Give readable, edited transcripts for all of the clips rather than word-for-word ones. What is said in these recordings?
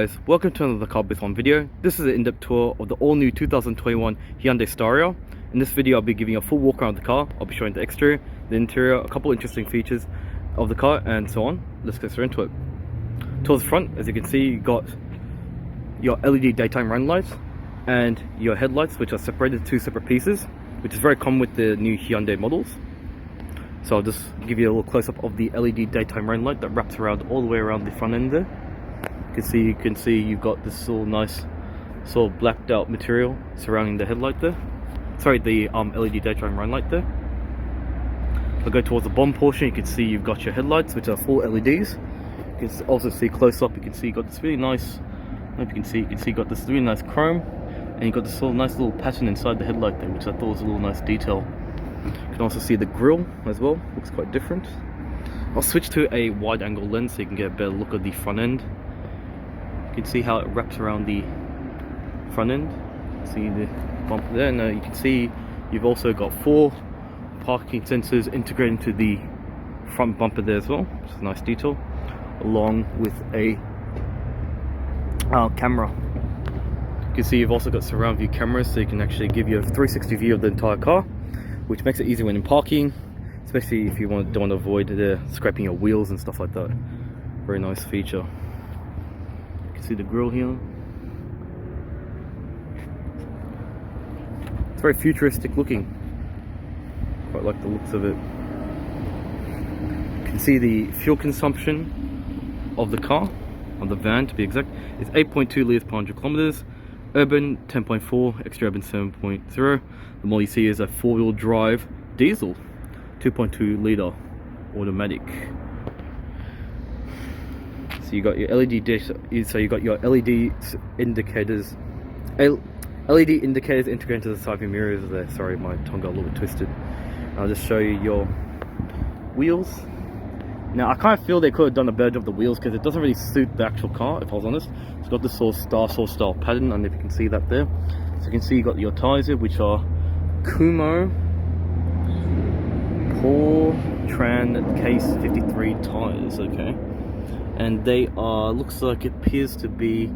Guys, welcome to another car based on video. This is an in-depth tour of the all-new 2021 Hyundai Staria. In this video I'll be giving you a full walk around the car. I'll be showing the exterior, the interior, a couple interesting features of the car and so on. Let's get straight into it. Towards the front, as you can see, you got your LED daytime running lights and your headlights, which are separated into two separate pieces, which is very common with the new Hyundai models. So I'll just give you a little close-up of the LED daytime running light that wraps around all the way around the front end there. You can see you've got this all nice sort of blacked out material surrounding the headlight there. Sorry, the LED daytime running light there. I'll go towards the bottom portion. You can see you've got your headlights, which are full LEDs. You can also see close up. You can see you got this really nice. I hope you can see you got this really nice chrome, and you got this little nice little pattern inside the headlight there, which I thought was a little nice detail. You can also see the grille as well. Looks quite different. I'll switch to a wide angle lens so you can get a better look at the front end. You can see how it wraps around the front end. See the bump there, and you can see you've also got 4 parking sensors integrated into the front bumper there as well, which is a nice detail, along with a camera. You can see you've also got surround view cameras, so you can actually give you a 360 view of the entire car, which makes it easy when in parking, especially if you don't want to avoid scraping your wheels and stuff like that. Very nice feature. See the grille here. It's very futuristic looking. Quite like the looks of it. You can see the fuel consumption of the car, on the van to be exact. It's 8.2 litres per 100 kilometers. Urban 10.4, extra urban 7.0. The model you see is a 4-wheel drive diesel, 2.2 litre automatic. So you got your LED dish, so you got your LED indicators integrated into the side view mirrors there. Sorry, my tongue got a little bit twisted. I'll just show you your wheels. Now I kind of feel they could have done a better job of the wheels because it doesn't really suit the actual car, if I was honest. It's got this sort of Star Source style pattern, and if you can see that there. So you can see you got your tyres here, which are Kumo Tran Case 53 tyres, okay. And they are, looks like it appears to be,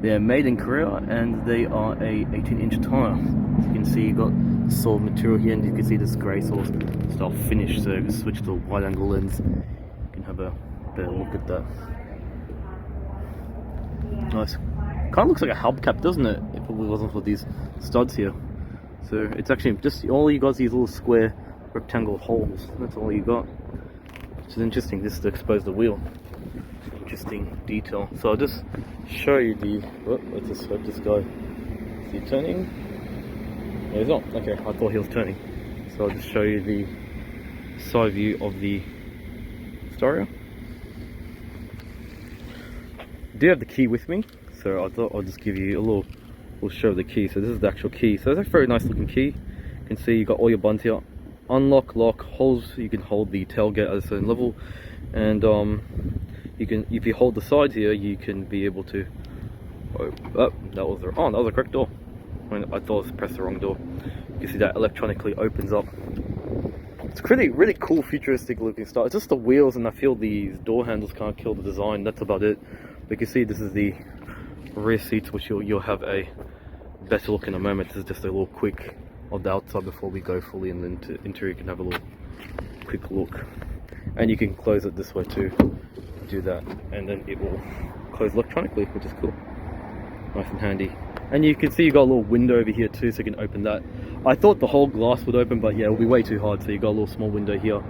they're made in Korea, and they are a 18-inch tire. As you can see, you got this sort of material here, and you can see this grey sort of style finish. So if you switch to a wide angle lens, you can have a better look at that. Nice. Kind of looks like a hubcap, doesn't it? If it wasn't for these studs here. So it's actually just all you got is these little square rectangle holes. That's all you got. Which is interesting. This is to expose the wheel. Interesting detail. So I'll just show you the. Oh, let's just hope this guy. Is he turning? No, he's not. Okay, I thought he was turning. So I'll just show you the side view of the Staria. I do have the key with me, so I thought I'll just give you a little show of the key. So this is the actual key. So it's a very nice looking key. You can see you got all your buttons here. Unlock, lock, holds. You can hold the tailgate at a certain level, and you can, if you hold the sides here, you can be able to. That was the correct door. I thought I was pressed the wrong door. You can see that electronically opens up. It's really cool, futuristic looking style. It's just the wheels, and I feel these door handles kind of kill the design. That's about it. But you can see this is the rear seats, which you'll have a better look in a moment. This is just a little quick of the outside before we go fully in the interior. You can have a little quick look, and you can close it this way too. Do that, and then it will close electronically, which is cool, nice and handy. And you can see you got a little window over here too, so you can open that. I thought the whole glass would open, but yeah, it'll be way too hard, so you got a little small window here.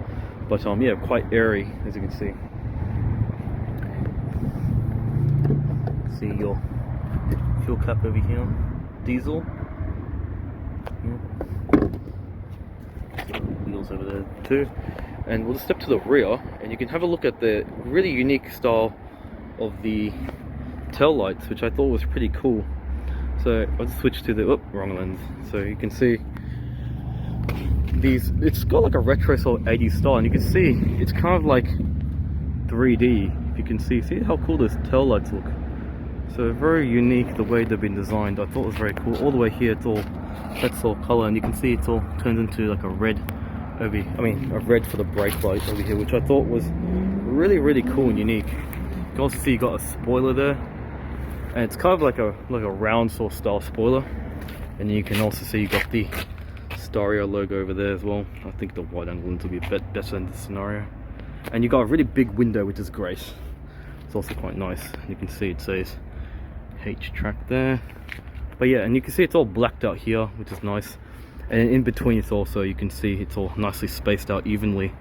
But yeah, quite airy, as you can see. See your fuel cap over here, diesel. Wheels over there too. And we'll just step to the rear, and you can have a look at the really unique style of the tail lights, which I thought was pretty cool. So I'll just switch to the wrong lens. So you can see these. It's got like a retro sort of 80s style, and you can see it's kind of like 3D. If you can see how cool those tail lights look. So very unique the way they've been designed. I thought it was very cool. All the way here, it's all that sort of color, and you can see it's all turned into like a red. A red for the brake light over here, which I thought was really cool and unique. You can also see you got a spoiler there, and it's kind of like a round sort of style spoiler. And you can also see you got the Staria logo over there as well. I think the wide angle lens will be a bit better in this scenario. And you got a really big window, which is great. It's also quite nice. You can see it says H-Track there. But yeah, and you can see it's all blacked out here, which is nice. And in between it's also, you can see it's all nicely spaced out evenly,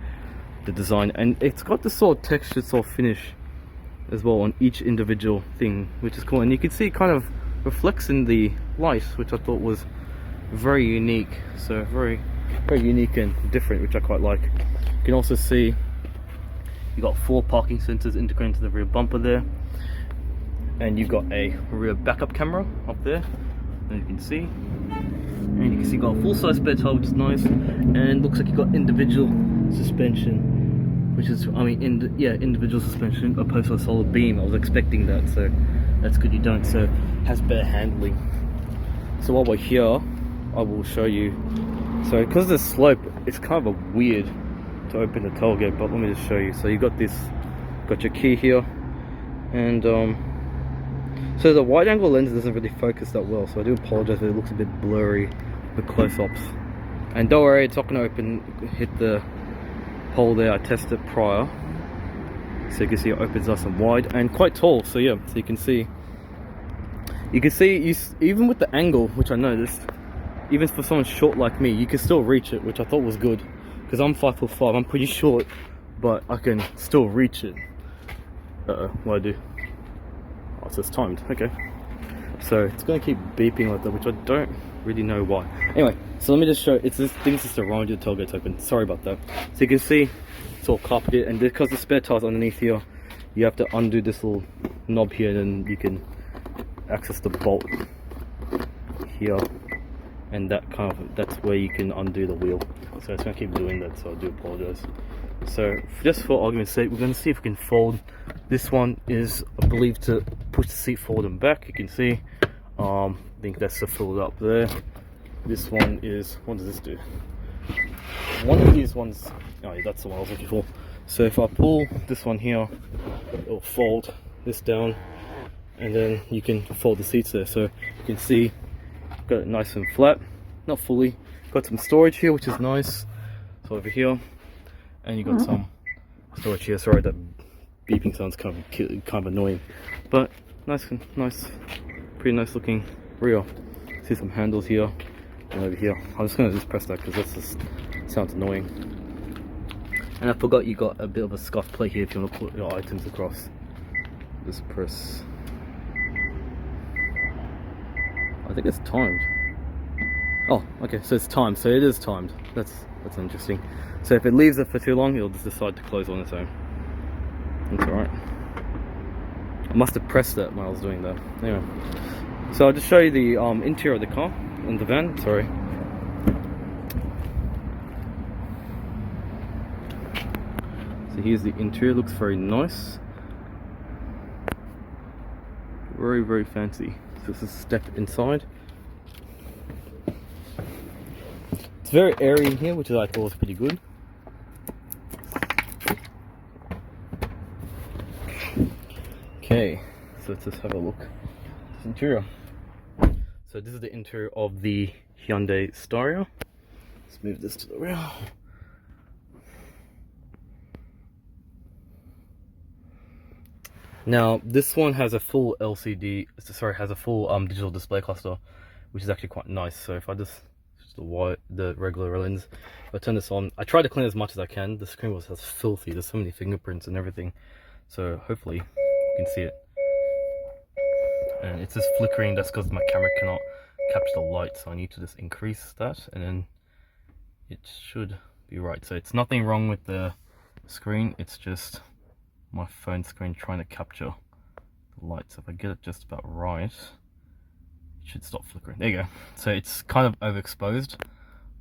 the design. And it's got this sort of textured sort of finish as well on each individual thing, which is cool. And you can see it kind of reflects in the light, which I thought was very unique. So very unique and different, which I quite like. You can also see you got 4 parking sensors integrated into the rear bumper there, and you've got a rear backup camera up there, and you can see you got a full-size spare tire, which is nice, and looks like you got individual suspension, which is, I mean, individual suspension opposed to a solid beam. I was expecting that, so that's good you don't. So it has better handling. So while we're here, I will show you. So because of the slope, it's kind of a weird to open the tailgate, but let me just show you. So you got your key here, and so the wide angle lens doesn't really focus that well, so I do apologize if it looks a bit blurry with close-ups. And don't worry, it's not going to hit the hole there. I tested prior, so you can see it opens nice and wide and quite tall. So yeah, so you can see even with the angle, which I noticed, even for someone short like me, you can still reach it, which I thought was good. Because I'm 5'5", I'm pretty short, but I can still reach it. What do I do? Oh, so it's timed. Okay. So it's going to keep beeping like that, which I don't really know why. Anyway, so let me just show. It's this thing just around your tailgate's open. Sorry about that. So you can see it's all carpeted, and because the spare tire's underneath here, you have to undo this little knob here, and then you can access the bolt here. And that's where you can undo the wheel. So it's going to keep doing that, so I do apologize. So just for argument's sake, we're going to see if we can fold. This one is, I believe, to push the seat forward and back. You can see, I think that's to fill it up there. This one is, what does this do? One of these ones, oh, that's the one I was looking for. So if I pull this one here, it'll fold this down, and then you can fold the seats there. So you can see, got it nice and flat, not fully. Got some storage here, which is nice. So over here, and you got some storage here. Sorry, that beeping sounds kind of annoying, but nice, pretty nice looking rear. See some handles here and over here. I'm just gonna press that because that just sounds annoying. And I forgot you got a bit of a scuff plate here if you want to put your items across. Just press. I think it's timed. Oh, okay, so it's timed, so it is timed. That's interesting. So if it leaves it for too long, it'll just decide to close on its own. That's alright. I must have pressed that when I was doing that. Anyway, so I'll just show you the interior of the car, in the van, sorry. So here's the interior, looks very nice. Very fancy. So this is a step inside. It's very airy in here, which I thought was pretty good. Okay, so let's just have a look at this interior. So this is the interior of the Hyundai Staria. Let's move this to the rear. Now this one has a full digital display cluster, which is actually quite nice. So if I just the regular lens, if I turn this on, I try to clean as much as I can. The screen was filthy. There's so many fingerprints and everything. So hopefully you can see it. And it's just flickering. That's because my camera cannot capture the light, so I need to just increase that, and then it should be right. So it's nothing wrong with the screen. It's just my phone screen trying to capture the light. So if I get it just about right, it should stop flickering. There you go. So it's kind of overexposed,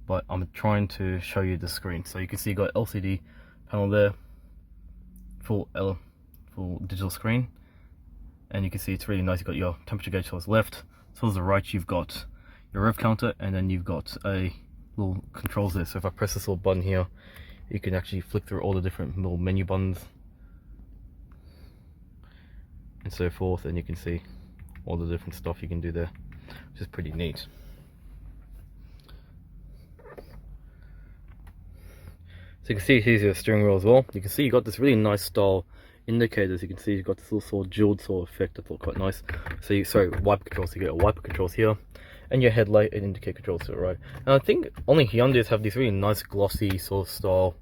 but I'm trying to show you the screen. So you can see you got LCD panel there, full digital screen, and you can see it's really nice. You've got your temperature gauge towards the left, towards the right you've got your rev counter, and then you've got a little controls there. So if I press this little button here, you can actually flick through all the different little menu buttons and so forth, and you can see all the different stuff you can do there, which is pretty neat. So you can see here's your steering wheel as well. You can see you got this really nice style indicators. You can see you've got this little sort of jeweled sort of effect. That's all quite nice. So you, sorry, wiper controls. So you get wiper controls here, and your headlight and indicator controls to the right. And I think only Hyundais have these really nice glossy sort of style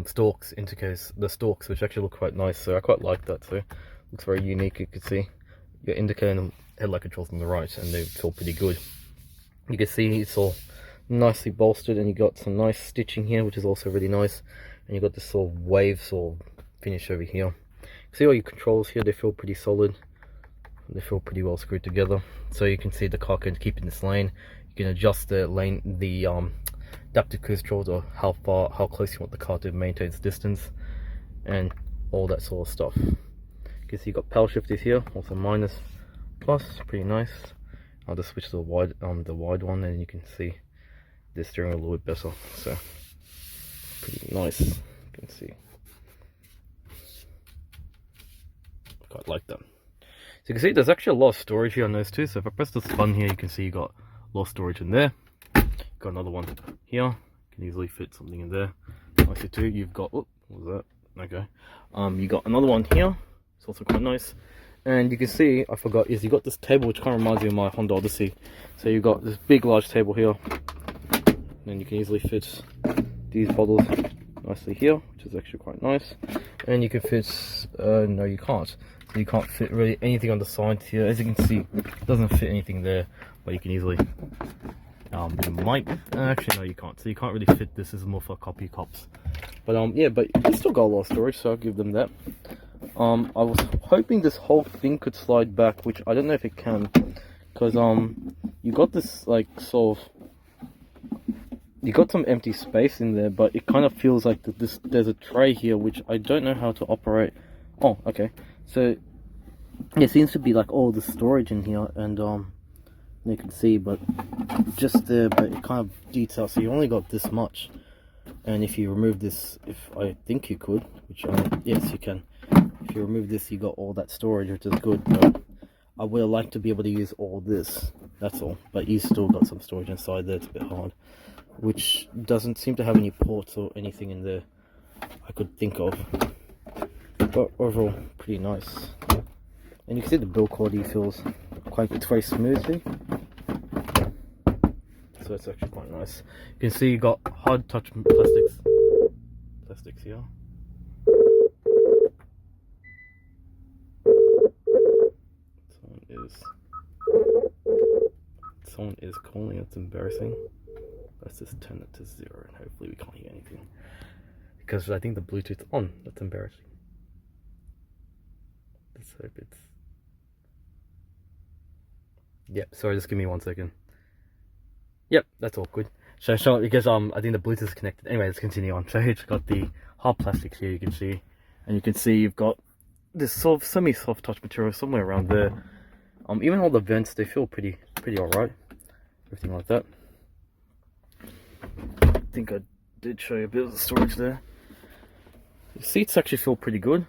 stalks indicators, the stalks, which actually look quite nice. So I quite like that. So it looks very unique. You can see your indicator and headlight controls on the right, and they feel pretty good. You can see it's all nicely bolstered, and you got some nice stitching here, which is also really nice. And you got this sort of wave sort of finish over here. See all your controls here, they feel pretty solid. They feel pretty well screwed together. So you can see the car can keep in this lane. You can adjust the lane, the adaptive cruise controls, or how close you want the car to maintain its distance, and all that sort of stuff. You can see you got power shifters here, also minus, plus, pretty nice. I'll just switch to the wide one, and you can see the steering wheel a little bit better. So pretty nice. You can see, quite like that. So you can see there's actually a lot of storage here on those two. So if I press this button here, you can see you got a lot of storage in there. Got another one here. You can easily fit something in there. Nicely too. You've got, oh, what was that? Okay. You got another one here. It's also quite nice. And you can see, I forgot, is you got this table which kind of reminds me of my Honda Odyssey. So you've got this big large table here, and you can easily fit these bottles nicely here, which is actually quite nice. And you can fit, no you can't. So you can't fit really anything on the side here. As you can see, it doesn't fit anything there, but you can easily, you might, actually no you can't. So you can't really fit this, is more for coffee cups. But yeah, but you still got a lot of storage, so I'll give them that. I was hoping this whole thing could slide back, which I don't know if it can, because you got this like sort of, you got some empty space in there, but it kind of feels like there's a tray here which I don't know how to operate. Oh, okay. So it seems to be like all the storage in here, and you can see, but just there, but it kind of details. So you only got this much, and if you remove this, if I think you could, which yes you can. If you remove this, you got all that storage, which is good. But I would like to be able to use all this. That's all. But you still got some storage inside there. It's a bit hard, which doesn't seem to have any ports or anything in there I could think of. But overall, pretty nice. And you can see the build quality feels it's very smoothly. So it's actually quite nice. You can see you got hard touch plastics here. Someone is calling. It's embarrassing. Let's just turn it to 0 and hopefully we can't hear anything, because I think the Bluetooth's on. That's embarrassing. Let's hope it's, yep, sorry, just give me 1 second. Yep, that's all good. So because I think the Bluetooth is connected. Anyway, let's continue on. So it's got the hard plastics here, you can see, and you can see you've got this sort of semi-soft touch material somewhere around there. Even all the vents, they feel pretty alright. Everything like that. I think I did show you a bit of the storage there. The seats actually feel pretty good,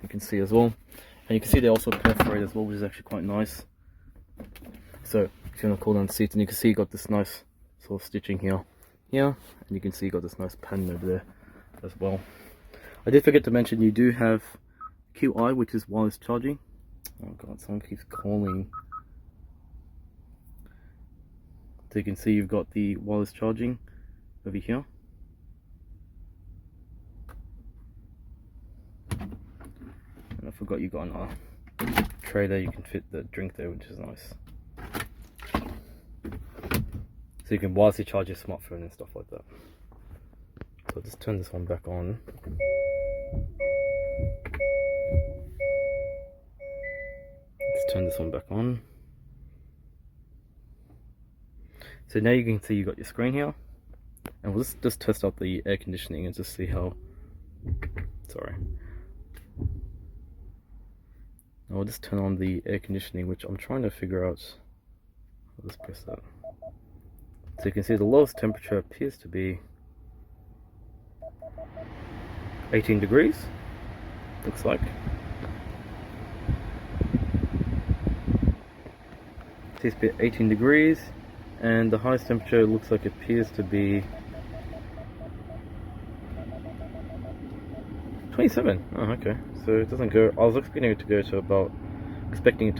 you can see as well. And you can see they also perforate as well, which is actually quite nice. So if you want to cool down the seats, and you can see you got this nice sort of stitching here, and you can see you got this nice pattern over there as well. I did forget to mention you do have QI, which is wireless charging. Oh god, someone keeps calling. So you can see you've got the wireless charging over here. And I forgot you got a tray there, you can fit the drink there, which is nice. So you can wirelessly charge your smartphone and stuff like that. So I'll just turn this one back on. Let's turn this one back on. So now you can see you got your screen here, and we'll just test out the air conditioning and just see how, sorry. I'll just turn on the air conditioning, which I'm trying to figure out. I'll just press that. So you can see the lowest temperature appears to be 18 degrees, looks like. Test bit 18 degrees, and the highest temperature looks like it appears to be 27. Oh, okay. So it doesn't go. I was expecting it to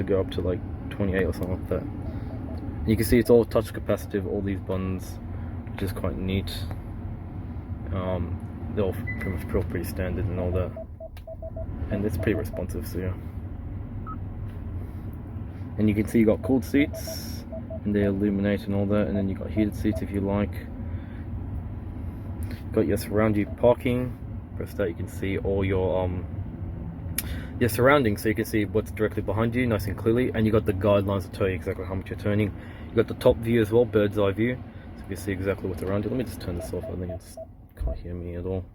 go up to like 28 or something like that. And you can see it's all touch capacitive, all these buttons, which is quite neat. They're all pretty much pretty standard and all that, and it's pretty responsive. So yeah. And you can see you got cooled seats, and they illuminate and all that, and then you got heated seats if you like. Got your surround view parking. Press that, you can see all your surroundings, so you can see what's directly behind you nice and clearly, and you got the guidelines to tell you exactly how much you're turning. You got the top view as well, bird's eye view, so you can see exactly what's around you. Let me just turn this off. I think it's can't hear me at all.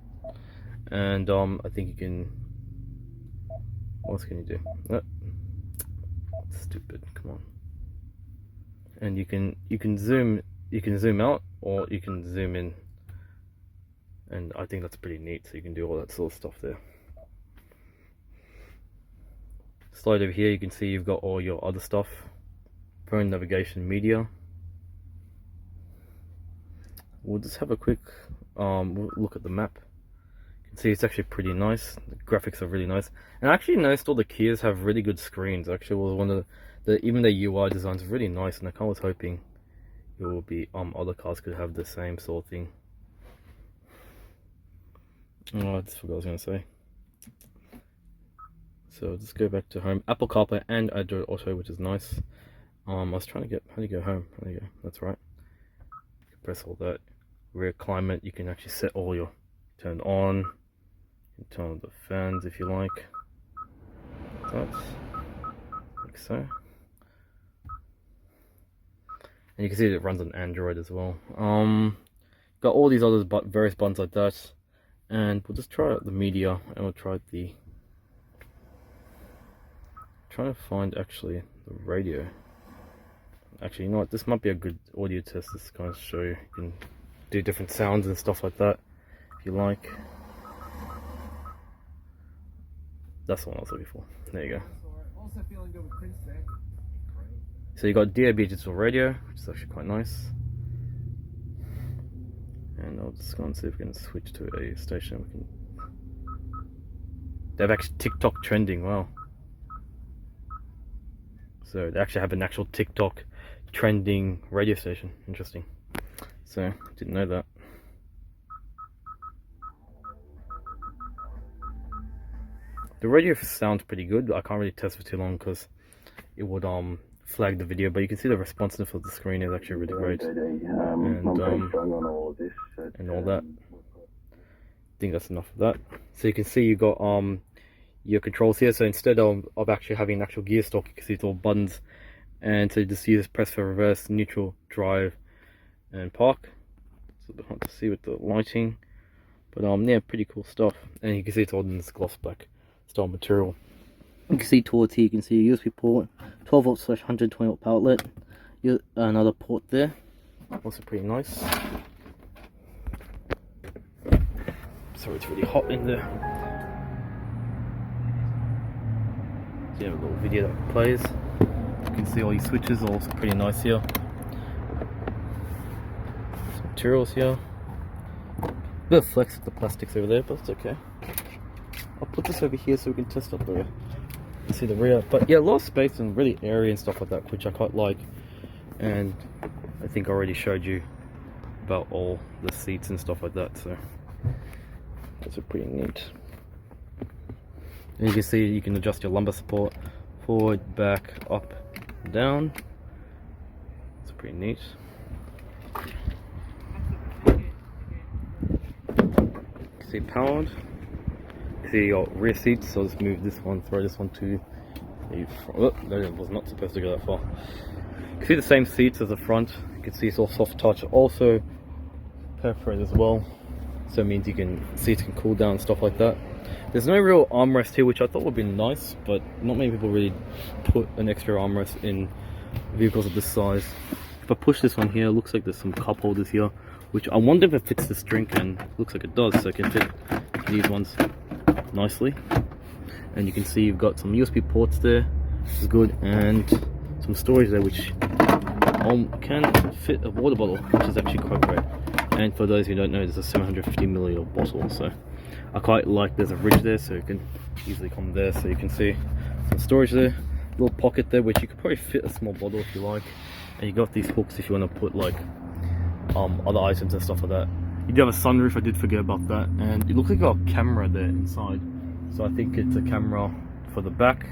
And I think you can. What else can you do? Stupid. Come on. And you can zoom out, or you can zoom in. And I think that's pretty neat, so you can do all that sort of stuff there. Slide over here, you can see you've got all your other stuff. Phone, navigation, media. We'll just have a quick look at the map. You can see it's actually pretty nice. The graphics are really nice. And I actually noticed all the Kias have really good screens. Actually, was one of even their UI design is really nice, and I was hoping it will be other cars could have the same sort of thing. Oh, I just forgot what I was going to say. So let's go back to home. Apple CarPlay and Android Auto, which is nice. I was trying to get, how do you go home? There you go, that's right. You can press all that. Rear climate, you can actually set all your, turn on. You can turn on the fans if you like. That, like so. And you can see that it runs on Android as well. Got all these other various buttons like that. And we'll just try out the media, and we'll try the trying to find actually the radio. Actually, you know what, this might be a good audio test. This kind of show you can do different sounds and stuff like that if you like. That's the one I was looking for. There you go. Also feeling good with Prince there. So you got DAB digital radio, which is actually quite nice. And I'll just go and see if we can switch to a station. We can. They have actually TikTok trending. Wow. So they actually have an actual TikTok trending radio station. Interesting. So didn't know that. The radio sounds pretty good. I can't really test for too long because it would flag the video, but you can see the responsiveness of the screen is actually really great, and all that. I think that's enough of that. So you can see you got your controls here. So instead of actually having an actual gear stock, you can see it's all buttons, and so you just use press for reverse, neutral, drive, and park. It's a bit hard to see with the lighting, but yeah, pretty cool stuff. And you can see it's all in this gloss black style material. You can see towards here, you can see a USB port, 12 volts / 120 watt power outlet, another port there, also pretty nice. Sorry, it's really hot in there. So you have a little video that plays. You can see all these switches, also pretty nice here. Some materials here. Bit of flex with the plastics over there, but it's okay. I'll put this over here so we can test up the see the rear, but yeah, a lot of space and really airy and stuff like that, which I quite like. And I think I already showed you about all the seats and stuff like that, so that's pretty neat. And you can see you can adjust your lumbar support forward, back, up, down. It's pretty neat. You can see powered. See your rear seats, so I'll just move this one, throw this one to the front. Oh, that was not supposed to go that far. You can see the same seats as the front. You can see it's all soft touch, also perforated as well, so it means seats can cool down and stuff like that. There's no real armrest here, which I thought would be nice, but not many people really put an extra armrest in vehicles of this size. If I push this one here, it looks like there's some cup holders here, which I wonder if it fits this drink, and it looks like it does, so it can fit these ones nicely. And you can see you've got some USB ports there, which is good, and some storage there, which can fit a water bottle, which is actually quite great. And for those who don't know, there's a 750 milliliter bottle, so I quite like there's a ridge there, so you can easily come there, so you can see some storage there, little pocket there, which you could probably fit a small bottle if you like. And you got these hooks if you want to put like other items and stuff like that. You do have a sunroof, I did forget about that, and it looks like you got a camera there inside. So I think it's a camera for the back,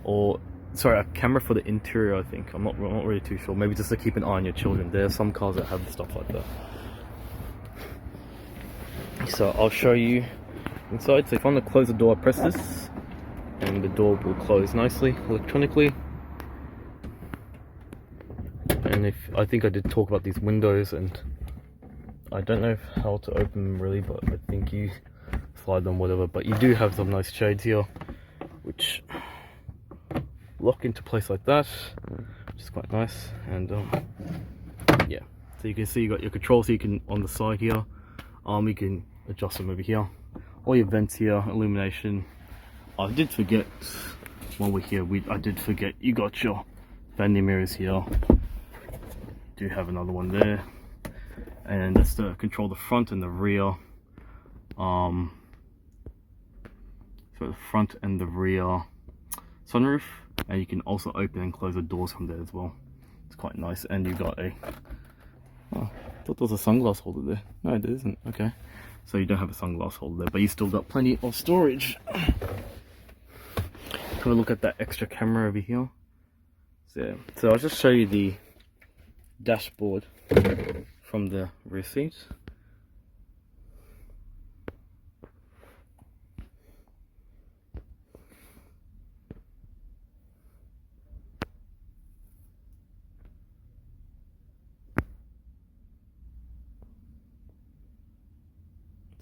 or sorry, a camera for the interior. I think I'm not really too sure. Maybe just to keep an eye on your children. There are some cars that have stuff like that. So I'll show you inside. So if I want to close the door, I press this, and the door will close nicely electronically. And if I think I did talk about these windows, and I don't know how to open them really, but I think you slide them, whatever. But you do have some nice shades here, which lock into place like that, which is quite nice. And yeah, so you can see you got your controls. So you can on the side here, you can adjust them over here. All your vents here, illumination. I did forget while we're here. I did forget you got your Vanity Mirrors here. Do have another one there, and that's to control the front and the rear. So the front and the rear sunroof, and you can also open and close the doors from there as well. It's quite nice. And you got a I thought there was a sunglass holder there. No, it isn't. Okay, so you don't have a sunglass holder there, but you still got plenty of storage. Have a look at that extra camera over here. So I'll just show you the dashboard from the rear seat.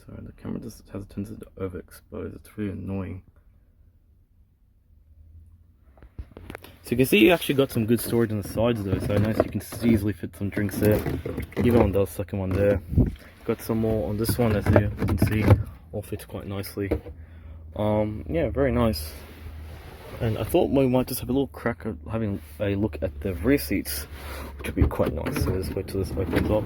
Sorry, the camera just has a tendency to overexpose. It's really annoying. So you can see you actually got some good storage on the sides though, so nice. You can easily fit some drinks there, even on the second one there. Got some more on this one, as you can see, all fits quite nicely. Yeah, very nice. And I thought we might just have a little crack at having a look at the rear seats, which would be quite nice. So let's wait till this opens up.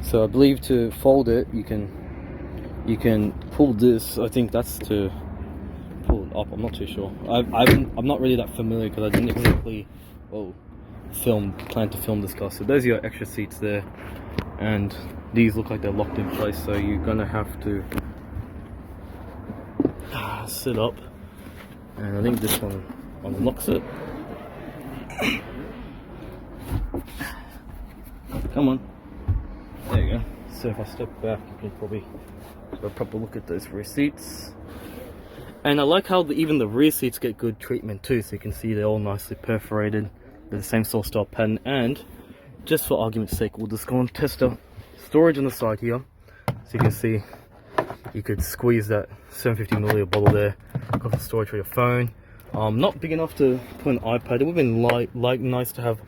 So I believe to fold it, you can pull this. I think that's to pull it up. I'm not too sure. I'm not really that familiar because I didn't exactly plan to film this car. So there's your extra seats there, and these look like they're locked in place. So you're gonna have to sit up, and I think this one unlocks it. Come on. There you go. So if I step back, you can probably have a proper look at those rear seats. And I like how even the rear seats get good treatment too. So you can see they're all nicely perforated. They're the same sort of style pattern. And just for argument's sake, we'll just go and test out storage on the side here. So you can see you could squeeze that 750ml bottle there. Got the storage for your phone. Not big enough to put an iPad. It would have been nice to have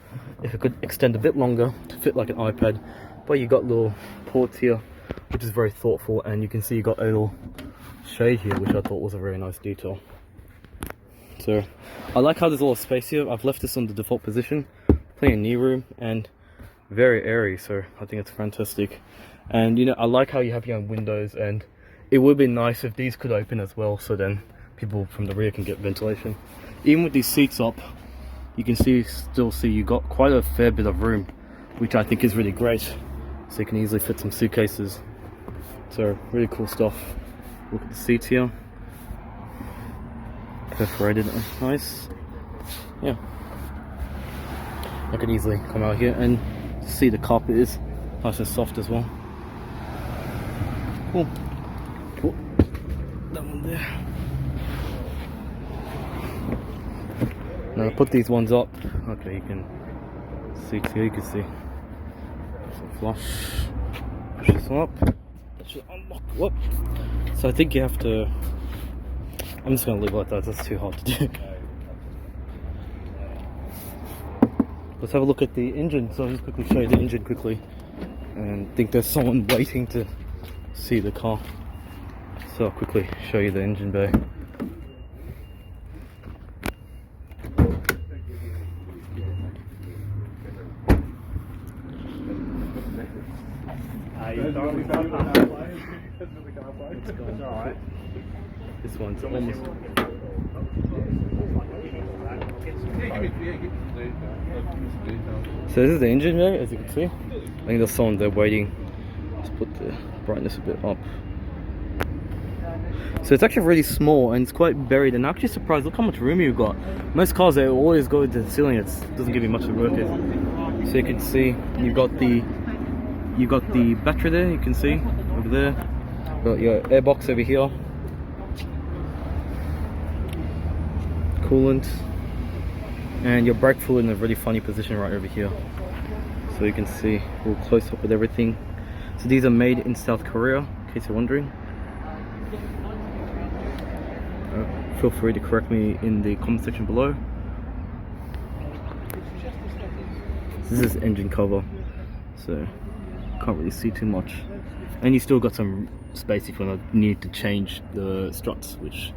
if it could extend a bit longer to fit like an iPad. But you got little ports here, which is very thoughtful, and you can see you got a little shade here, which I thought was a very nice detail. So I like how there's a lot of space here. I've left this on the default position, plenty of knee room, and very airy, so I think it's fantastic. And you know, I like how you have your own windows, and it would be nice if these could open as well, so then people from the rear can get ventilation. Even with these seats up, you can still see you got quite a fair bit of room, which I think is really great. So you can easily fit some suitcases. So really cool stuff. Look at the seats here. Perforated, nice. Yeah. I can easily come out here and see the carpet is nice and soft as well. Cool. Cool. That one there. Now I put these ones up. Okay, you can see here. You can see. Flush. Push this one up. That should unlock. Whoop. So I think you have to. I'm just gonna leave it like that. That's too hard to do. Let's have a look at the engine. So I'll just quickly show you the engine quickly. And I think there's someone waiting to see the car. So I'll quickly show you the engine bay. This one's almost. So this is the engine there, as you can see. I think there's someone there waiting. Let's put the brightness a bit up. So it's actually really small and it's quite buried, and I'm actually surprised. Look how much room you've got. Most cars, they always go to the ceiling. It doesn't give you much to work with. So you can see you've got the battery there. You can see over there. Got your airbox over here. Coolant. And your brake fluid in a really funny position right over here. So you can see we'll close up with everything. So these are made in South Korea, in case you're wondering. Feel free to correct me in the comment section below. This is engine cover, so can't really see too much. And you still got some space if you need to change the struts, which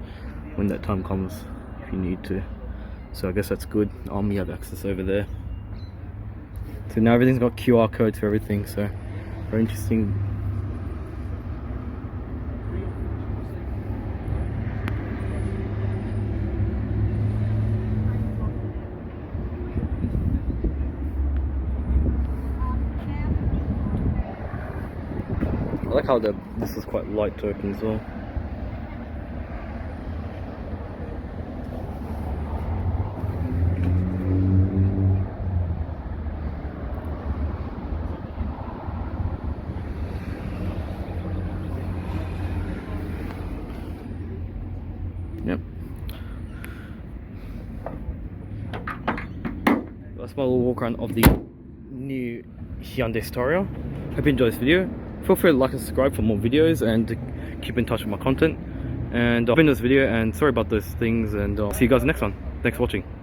when that time comes, if you need to. So I guess that's good. You have access over there. So now everything's got QR codes for everything, so very interesting. I like how this is quite light to open as well. Yep. That's my little walk around of the new Hyundai Staria. Hope you enjoyed this video. Feel free to like and subscribe for more videos and keep in touch with my content. And I've been in this video, and sorry about those things, and I'll see you guys next one. Thanks for watching.